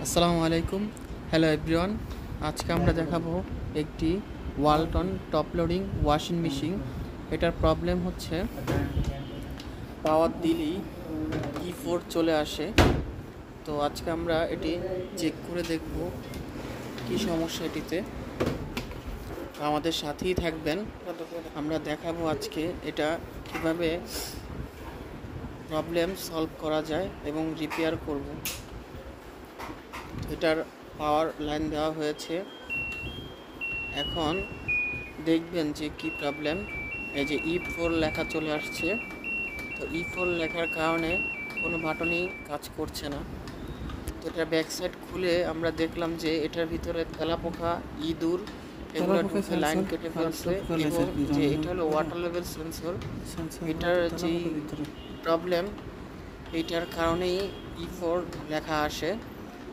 আসসালামু আলাইকুম। Hello everyone. আজকে আমরা দেখাবো একটি Walton top loading washing machine. এটার প্রবলেম হচ্ছে পাওয়ার দিলেই E4 চলে আসে। তো আজকে আমরা এটি চেক করে দেখব কি সমস্যা এটিতে। আমাদের সাথেই থাকবেন, আমরা দেখাবো আজকে এটা কিভাবে প্রবলেম সলভ করা যায় এবং রিপেয়ার করব। এটার পাওয়ার লাইন দেওয়া হয়েছে। এখন দেখবেন যে কি প্রবলেম। এই যে E4 লেখা চলে আসছে। তো E4 লেখার কারণে কোনো বাটনই কাজ করছে না। তো এটার ব্যাক সাইড খুলে আমরা দেখলাম যে এটার ভিতরে তেলাপোকা, ইঁদুর এগুলো ঢুকে লাইন কেটে ফেলছে। এবং যে এটা হলো ওয়াটার লেভেল সেন্সর, এটার যে প্রবলেম এইটার কারণেই E4 লেখা আসে।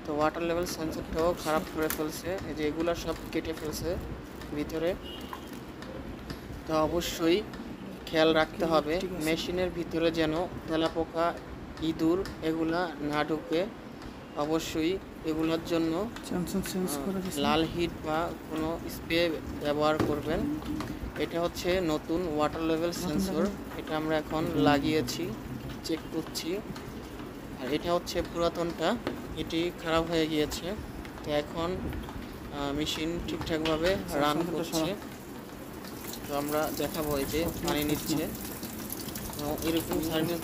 তো ওয়াটার লেভেল সেন্সরটাও খারাপ করে ফেলছে, এই যে এগুলো সব কেটে ফেলছে ভিতরে। তো অবশ্যই খেয়াল রাখতে হবে মেশিনের ভিতরে যেন তেলাপোকা, ইঁদুর এগুলা না ঢুকে। অবশ্যই এগুলোর জন্য লাল হিট বা কোনো স্প্রে ব্যবহার করবেন। এটা হচ্ছে নতুন ওয়াটার লেভেল সেন্সর, এটা আমরা এখন লাগিয়েছি, চেক করছি। আর এটা হচ্ছে পুরাতনটা, এটি খারাপ হয়ে গিয়েছে। তো এখন মেশিন ঠিকঠাকভাবে রান করছে। তো আমরা দেখাবো এই যে পানি নিচ্ছে, এরকম সার্ভিস